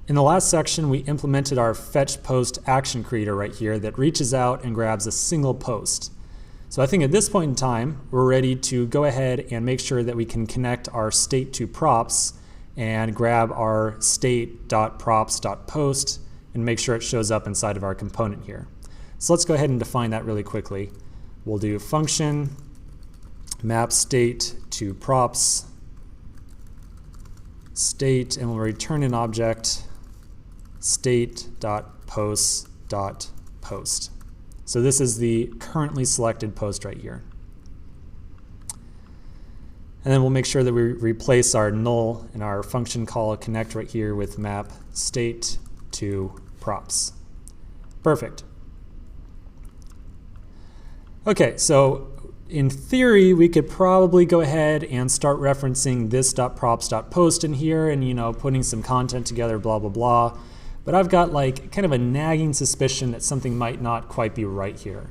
In the last section, we implemented our fetch post action creator right here that reaches out and grabs a single post. So I think at this point in time, we're ready to go ahead and make sure that we can connect our state to props and grab our state.props.post and make sure it shows up inside of our component here. So let's go ahead and define that really quickly. We'll do function map state to props state, and we'll return an object state.post.post. So this is the currently selected post right here. And then we'll make sure that we replace our null in our function call connect right here with map state to props. Perfect. Okay, so in theory, we could probably go ahead and start referencing this.props.post in here and, putting some content together, blah, blah, blah. But I've got like kind of a nagging suspicion that something might not quite be right here.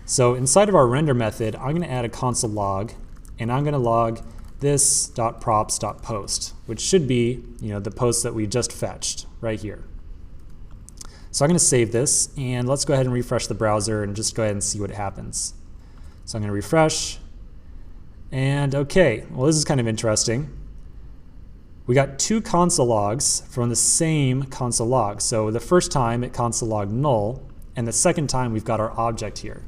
So inside of our render method, I'm going to add a console log, and I'm going to log this.props.post, which should be, the post that we just fetched right here. So I'm going to save this, and let's go ahead and refresh the browser and just go ahead and see what happens. So I'm going to refresh, and okay, well, this is kind of interesting. We got two console logs from the same console log. So the first time it console logged null, and the second time we've got our object here.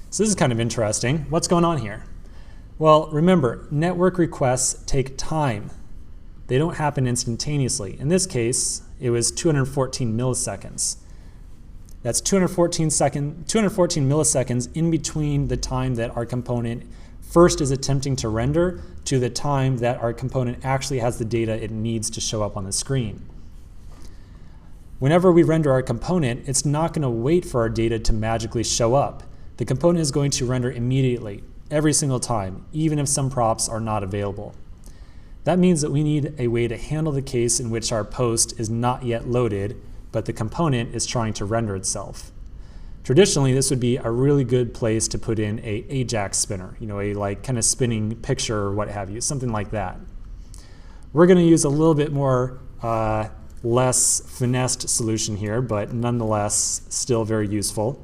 So this is kind of interesting. What's going on here? Well, remember, network requests take time. They don't happen instantaneously. In this case, it was 214 milliseconds. That's 214 milliseconds in between the time that our component first is attempting to render to the time that our component actually has the data it needs to show up on the screen. Whenever we render our component, it's not going to wait for our data to magically show up. The component is going to render immediately, every single time, even if some props are not available. That means that we need a way to handle the case in which our post is not yet loaded, but the component is trying to render itself. Traditionally, this would be a really good place to put in a Ajax spinner, a like kind of spinning picture or what have you, something like that. We're going to use a little bit more less finessed solution here, but nonetheless still very useful.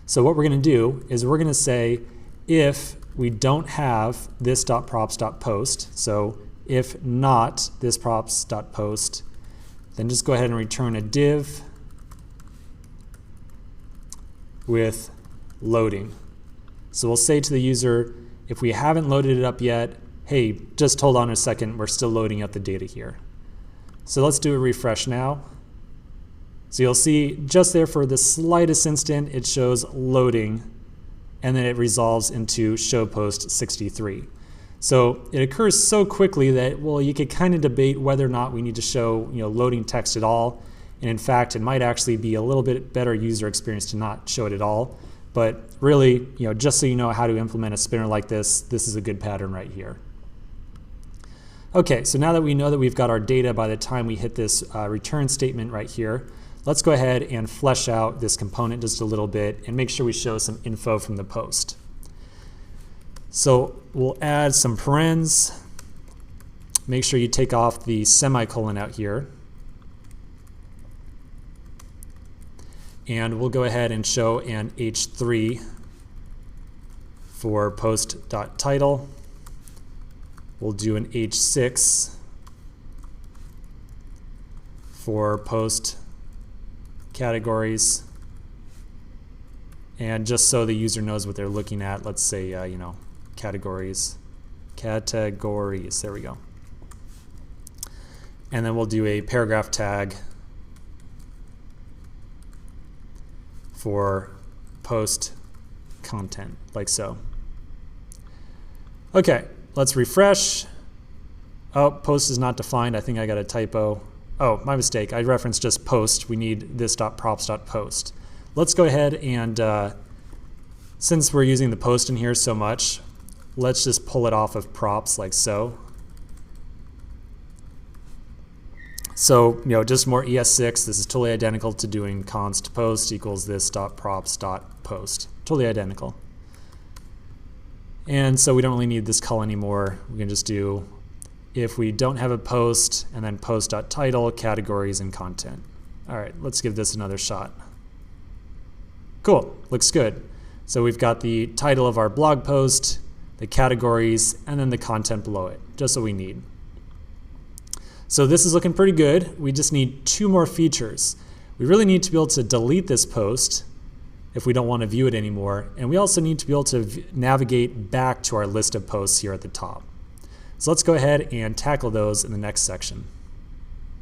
So what we're going to do is we're going to say if we don't have this.props.post, so if not this.props.post, then just go ahead and return a div with loading. So we'll say to the user, if we haven't loaded it up yet, hey, just hold on a second, we're still loading up the data here. So let's do a refresh now. So you'll see just there for the slightest instant, it shows loading, and then it resolves into show post 63. So it occurs so quickly that, well, you could kind of debate whether or not we need to show loading text at all. And in fact, it might actually be a little bit better user experience to not show it at all. But really, just so you know how to implement a spinner like this, this is a good pattern right here. Okay, so now that we know that we've got our data by the time we hit this return statement right here, let's go ahead and flesh out this component just a little bit and make sure we show some info from the post. So we'll add some parens. Make sure you take off the semicolon out here. And we'll go ahead and show an h3 for post.title. We'll do an h6 for post categories. And just so the user knows what they're looking at, let's say, categories. Categories, there we go. And then we'll do a paragraph tag for post content, like so. Okay, let's refresh. Oh, post is not defined. I think I got a typo. Oh, my mistake. I referenced just post. We need this.props.post. Let's go ahead and, since we're using the post in here so much, let's just pull it off of props like so. So, just more ES6. This is totally identical to doing const post equals this.props.post. Totally identical. And so we don't really need this call anymore. We can just do if we don't have a post, and then post.title, categories, and content. All right, let's give this another shot. Cool, looks good. So we've got the title of our blog post, the categories, and then the content below it, just what we need. So this is looking pretty good. We just need 2 more features. We really need to be able to delete this post if we don't want to view it anymore. And we also need to be able to navigate back to our list of posts here at the top. So let's go ahead and tackle those in the next section.